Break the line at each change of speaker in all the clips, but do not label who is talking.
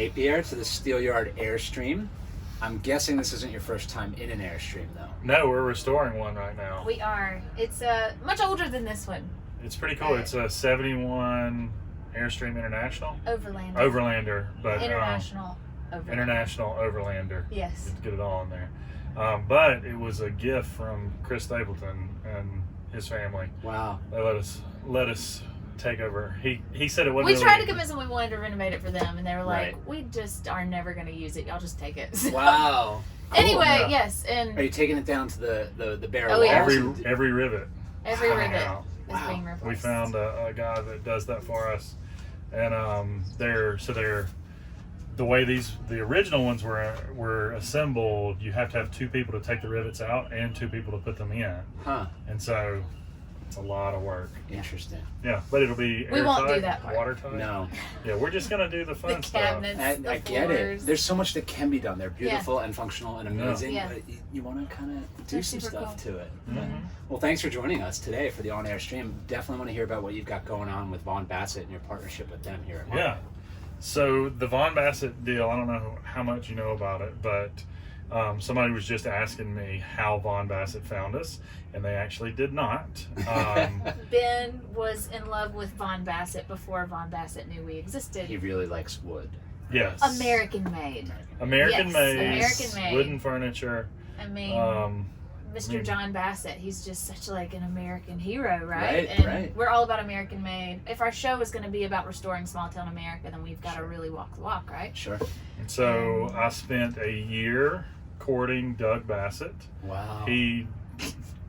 Napier to the Steelyard Airstream. I'm guessing this isn't your first time in an Airstream, though.
No, we're restoring one right now.
We are. It's much older than this one.
It's pretty cool. It's a 71 Airstream International.
Overlander.
But
International Overlander.
International Overlander.
Yes.
Get it all in there. But it was a gift from Chris Stapleton and his family.
Wow.
They let us take over. He said it wasn't.
We
really
tried to convince them we wanted to renovate it for them, and they were like,
Right.
"We just are never going to use it. Y'all just take it." So,
Wow.
Anyway,
Yeah.
yes, and
Are you taking it down to the bare
Oh,
walls?
yeah.
every rivet.
every
coming
rivet
out.
is
Wow.
being replaced.
We found a guy that does that for us, and they're the way the original ones were assembled. You have to have two people to take the rivets out and two people to put them in,
Huh.
and so it's a lot of work.
Interesting.
Yeah, but it'll be
We won't do
airtight,
that part.
watertight.
No.
Yeah, we're just gonna do the fun
The
stuff.
cabinets,
I
the
get it.
floors.
There's so much that can be done. They're beautiful and functional and amazing,
Yeah.
but you want to kind of do
They're
some
super
stuff
cool.
to it.
Mhm.
Well, thanks for joining us today for the On Air Stream. Definitely want to hear about what you've got going on with Vaughan-Bassett and your partnership with them here. At
Yeah. So the Vaughan-Bassett deal, I don't know how much you know about it, but somebody was just asking me how Vaughan-Bassett found us, and they actually did not.
Ben was in love with Vaughn Bassett before Vaughn Bassett knew we existed.
He really likes wood.
Yes.
American made.
American
Yes,
made.
American made.
Wooden furniture.
I mean, Mr.
yeah.
John Bassett, he's just such like an American hero, right?
Right,
And
right.
we're all about American made. If our show is going to be about restoring small town America, then we've got to really walk the walk, right?
Sure.
So I spent a year courting Doug Bassett.
Wow.
He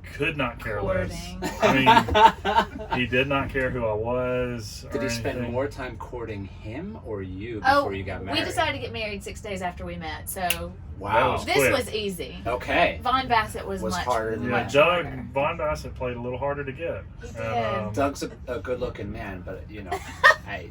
could not care less.
Courting.
I mean, he did not care who I was.
Did
or
he spend
anything.
more time courting him or you
Oh,
before you got married?
we decided to get married 6 days after we met, so
Wow.
was
this
quick.
was easy.
Okay.
Vaughn Bassett was
Was
much
harder than
Yeah,
much
Doug
harder.
Vaughn Bassett played a little harder to get.
He did.
Doug's a good-looking man, but hey.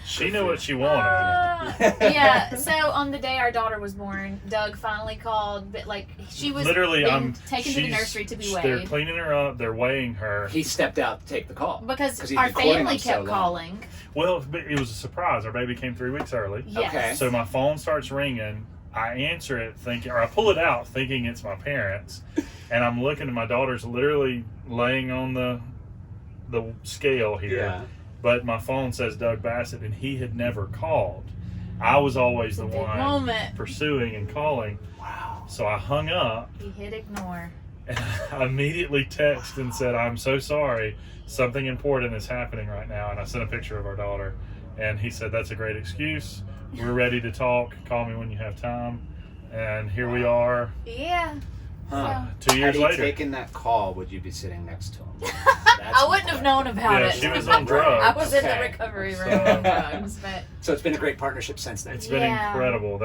She knew what she wanted.
Yeah, so on the day our daughter was born, Doug finally called, but like she was
Literally,
being taken to the
she's-
nursery to be
They're
weighed
cleaning her up. They're weighing her.
He stepped out to take the call.
because
he'd
our
been courting
family
him so
kept
long.
calling.
Well, it was a surprise. Our baby came 3 weeks early.
Yes.
Okay.
So my phone starts ringing. I answer it thinking, or I pull it out thinking it's my parents, and I'm looking and my daughter's literally laying on the scale here.
Yeah.
But my phone says Doug Bassett, and he had never called. I was always
It's a
the
big
one
moment.
pursuing and calling.
Wow.
So I hung up,
He hit ignore.
and I immediately texted and said, "I'm so sorry. Something important is happening right now." And I sent a picture of our daughter, and he said, "That's a great excuse. We're ready to talk. Call me when you have time." And here we are,
Yeah.
Huh.
2 years
Had he
later.
taken that call, would you be sitting next to him?
I wouldn't have known about
Yeah,
it.
she was on drugs.
I was in the
Okay.
recovery room
So-
on drugs, but
So it's been a great partnership since then.
It's been
Yeah.
incredible.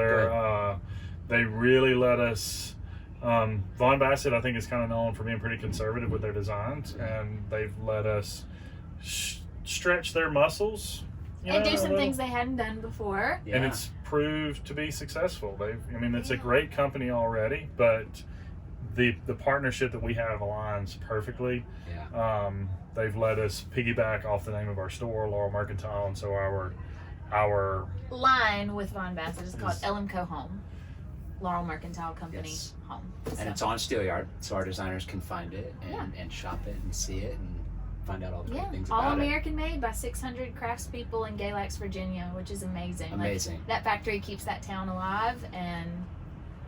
They really let us. Vaughn Bassett, I think, is kind of known for being pretty conservative with their designs, and they've let us stretch their muscles.
and do
a
some
little.
things they hadn't done before.
Yeah.
And it's proved to be successful. It's a great company already, but the partnership that we have aligns perfectly.
Yeah.
They've let us piggyback off the name of our store, Laurel Mercantile, and so our
Line with Vaughn Bassett is called
Yes.
LMCO Home. Laurel Mercantile Company
Yes.
Home.
And
So-
it's on Steelyard, so our designers can find it and shop it and see it and find out all the great things
all
about
American made by 600 craftspeople in Galax, Virginia, which is amazing.
Amazing.
That factory keeps that town alive, and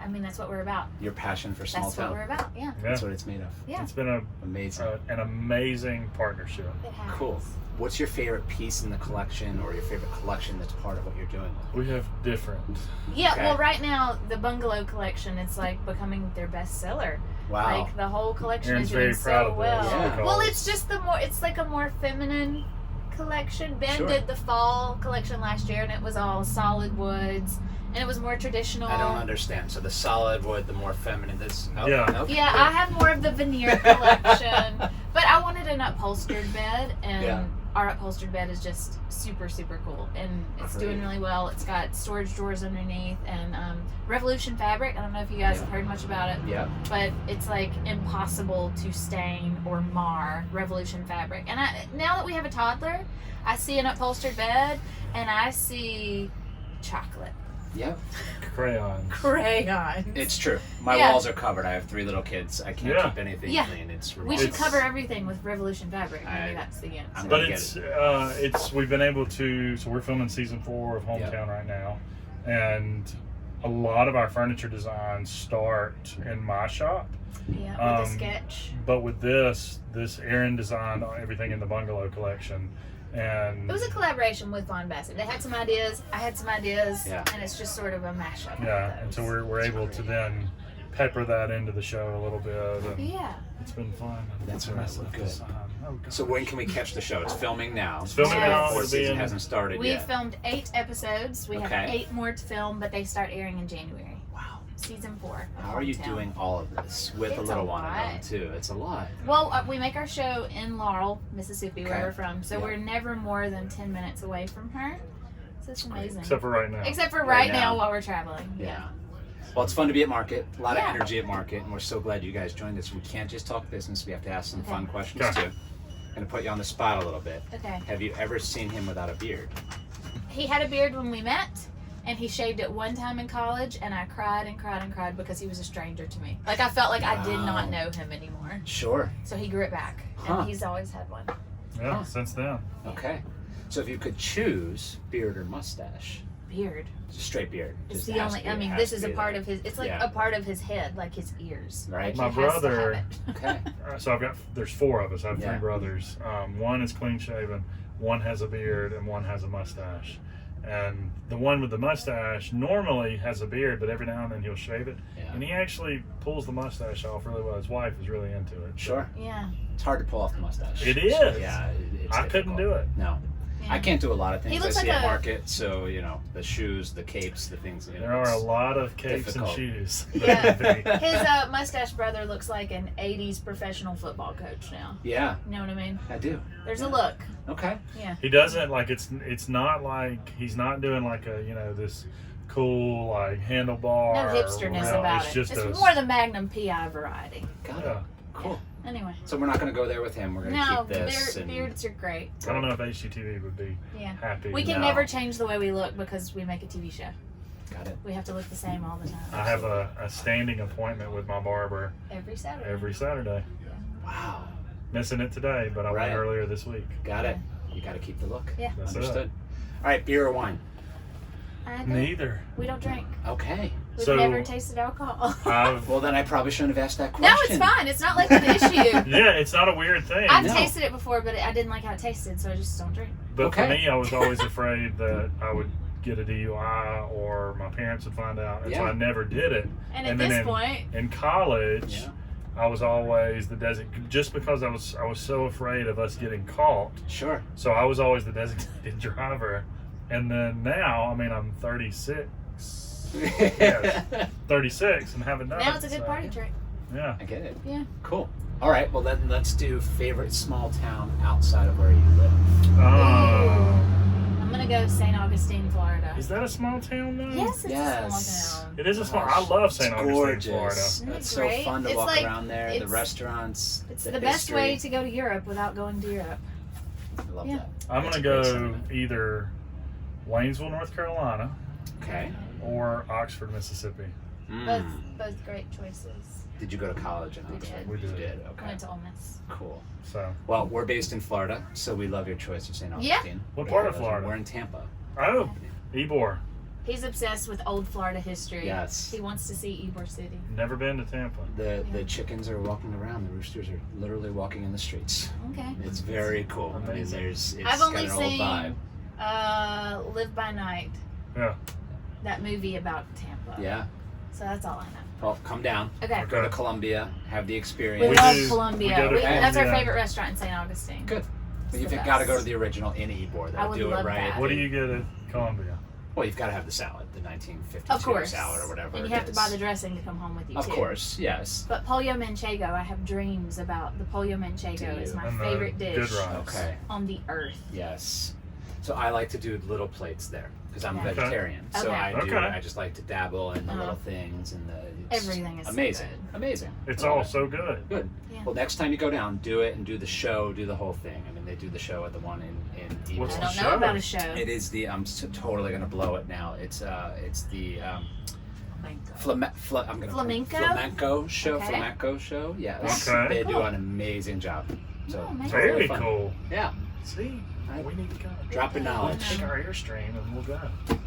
I mean, that's what we're about.
it. Your passion for small
That's what
town.
we're about, yeah.
yeah,
That's what it's made of.
Yeah,
it's been
Amazing.
an amazing partnership.
it has.
Cool. What's your favorite piece in the collection or your favorite collection that's part of what you're doing?
We have different.
Yeah,
Okay.
well, right now, the Bungalow collection, it's like becoming their bestseller.
Wow.
Like, the whole collection
Aaron's
is doing
very proud
so
of
well.
this.
Yeah.
Well, it's just it's like a more feminine collection. Ben
Sure.
did the fall collection last year, and it was all solid woods, and it was more traditional.
I don't understand. So the solid wood, the more feminine.
Yeah.
Okay.
Yeah, I have more of the veneer collection, but I wanted an upholstered bed, and
Yeah.
our upholstered bed is just super, super cool, and it's doing
Great.
really well. It's got storage drawers underneath, and Revolution fabric. I don't know if you guys have heard much about it,
Yeah.
but it's like impossible to stain or mar Revolution fabric. And now that we have a toddler, I see an upholstered bed, and I see chocolate.
Yep.
Crayons.
It's true. My
Yeah.
walls are covered. I have 3 little kids. I can't keep anything clean. It's
We should
It's-
cover everything with Revolution fabric. Maybe that's the answer.
I'm
But
gonna
it's we've been able to. So we're filming season 4 of Hometown right now, and a lot of our furniture designs start in my shop.
Yeah, with a sketch.
But with this Erin designed everything in the Bungalow collection, and
It was a collaboration with Vaughn Bassett. They had some ideas, I had some ideas,
Yeah.
and it's just sort of a mashup.
and so we're able to then pepper that into the show a little bit. And
Yeah.
it's been fun.
That's
It's
what I look good.
Oh, gosh.
So when can we catch the show? It's filming now.
It's filming
Yes.
now.
The 4th
It'll be
season
in-
hasn't started
We've
yet.
filmed 8 episodes. We have
Okay.
8 more to film, but they start airing in January.
Wow.
Season 4. of
How are you
Hometown.
doing all of this with a
It's
little
a
one at home
lot.
too? It's a lot.
Well, we make our show in Laurel, Mississippi, where
Okay.
we're from. So
Yeah.
we're never more than 10 minutes away from her. So it's amazing.
Except for right now.
Except for
Right
right now
now.
while we're traveling.
Yeah. Well, it's fun to be at market. A lot
Yeah.
of energy at market, and we're so glad you guys joined us. We can't just talk business. We have to ask some
Okay.
fun questions
Okay.
too. Going to put you on the spot a little bit.
Okay.
Have you ever seen him without a beard?
He had a beard when we met, and he shaved it one time in college, and I cried and cried and cried because he was a stranger to me. Like, I felt like I did
Wow.
not know him anymore.
Sure.
So he grew it back,
Huh.
and he's always had one.
Yeah,
Huh.
since then.
Okay. So if you could choose beard or mustache,
Beard.
just straight beard.
It's
Just
the
has
only,
to be-
I mean,
has
this
to
is a
be
part
there.
of his, it's like
Yeah.
a part of his head, like his ears.
Right.
Like,
My
he has to
brother-
have it.
Okay.
So there's 4 of us. I have
Yeah.
3 brothers. One is clean shaven, one has a beard, and one has a mustache. And the one with the mustache normally has a beard, but every now and then he'll shave it.
Yeah.
And he actually pulls the mustache off really well. His wife is really into it.
Sure.
Yeah.
It's hard to pull off the mustache.
It is.
Yeah. It's
I couldn't
difficult.
do it.
No.
Yeah.
I can't do a lot of things.
He
I
looks
see
like
at
a-
market, so the shoes, the capes, the things.
There are a lot of capes
difficult.
and shoes.
Yeah.
That
His mustache brother looks like an 80s professional football coach now.
Yeah,
You know what I mean?
I do.
There's
Yeah.
a look.
Okay.
Yeah.
he doesn't like it's not like he's not doing like a this cool like handlebar.
No hipsterness
no,
about
it's
it.
Just
It's
a,
more the Magnum PI variety.
Got
Yeah.
it. Cool.
Anyway.
So we're not going to go there with him. We're going to
No,
keep this.
beards are great.
I don't know if HGTV would be
Yeah.
happy.
We can
No.
never change the way we look because we make a TV show.
Got it.
We have to look the same all the time.
I have a standing appointment with my barber
Every Saturday.
every Saturday.
Wow.
Missing it today, but I
Right.
went earlier this week.
Got it. You got to keep the look.
Yeah.
That's
Understood. All right, beer or wine?
I
it.
don't-
Neither.
We don't drink.
Okay.
We've
So-
never tasted alcohol.
Well, then I probably shouldn't have asked that question.
No, it's fine. It's not like an issue.
Yeah, it's not a weird thing.
I've
No.
tasted it before, but I didn't like how it tasted, so I just don't drink.
But for
Okay.
me, I was always afraid that I would get a DUI or my parents would find out, and so
Yeah.
I never did it.
And at
And then
this
in-
point,
In college,
Yeah.
I was always the just because I was so afraid of us getting caught.
Sure.
So I was always the designated driver. And then now, I mean, I'm 36. Yes. 36 and haven't done it.
now it's a good
so,
party trick.
Yeah.
I get it.
Yeah.
Cool. All right. Well, then let's do favorite small town outside of where you live.
I'm gonna go St. Augustine, Florida.
Is that a small town though?
Yes, it's
Yes.
a small town.
It is a small. I love St.
It's
Augustine,
gorgeous.
Florida.
Isn't it
It's so
great?
fun to
It's
walk
like-
around there. The
it's-
restaurants.
It's the best way to go to Europe without going to Europe.
I love
Yeah.
that.
I'm
That's
gonna
a great
go
sentiment.
either Waynesville, North Carolina,
Okay.
or Oxford, Mississippi.
Both,
Mm.
both great choices.
Did you go to college in
We
Oxford?
did.
We did.
You did.
I
Okay.
went to Ole Miss.
Cool.
So,
Well, we're based in Florida, so we love your choice of St.
Yeah.
Augustine.
What part of Florida?
We're in Tampa.
oh, Ybor.
He's obsessed with old Florida history.
Yes.
He wants to see Ybor City.
Never been to Tampa.
The
Yeah.
chickens are walking around. The roosters are literally walking in the streets.
Okay.
It's very cool. I mean,
Amazing.
it's
I've
got
only
an old
seen
vibe.
Live by Night.
Yeah.
That movie about Tampa.
Yeah.
So that's all I know.
Well, come down.
Okay.
Or go to
Okay.
Columbia. Have the
We,
experience.
We
love
do-
Columbia.
we go to
That's our
Columbia.
favorite restaurant in St. Augustine.
Good. But you've
the
got to go
best.
to the original in Ybor.
I
They'll
would
do it
love
right.
that.
What do you get at Columbia?
Well, you've got to have the salad, the 1952
Of course.
salad or whatever.
And you
it
have to
is.
buy the dressing to come home with you
Of
too.
course, yes.
But pollo manchego, I have dreams about the pollo manchego.
Do
Is
you?
my
And the
favorite dish
good rice.
Okay.
on the earth.
Yes. So I like to do little plates there because I'm a
Okay.
vegetarian. So
Okay.
I do.
Okay.
I just like to dabble in the little things and it's
Everything is so
amazing.
good.
Amazing.
It's
Love
all
it.
so good.
Good.
Yeah.
Well, next time you go down, do it and do the show, do the whole thing. I mean, they do the show at the one in
What's
I
the
don't
show?
know about a show.
It is the totally gonna blow it now. It's the flamenco show.
Okay.
Flamenco show. Yes.
Okay.
They do
Cool.
an amazing job. So
Oh, amazing.
totally
Very
fun.
cool.
Yeah.
See,
Right.
we need to go.
Dropping
We'll
knowledge.
take our Airstream and we'll go.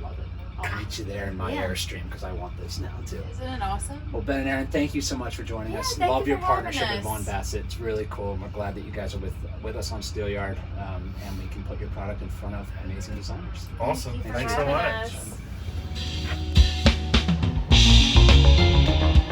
Love it. I'll meet you there in my
Yeah.
Airstream because I want this now too.
Isn't it awesome?
Well, Ben and Erin, thank you so much for joining
Yeah,
us.
thank
Love
you
your
for having
partnership with
us.
Vaughan-Bassett. It's really cool. And we're glad that you guys are with us on Steelyard, and we can put your product in front of amazing designers.
Awesome.
Thank you for
Thanks so
having
much.
us.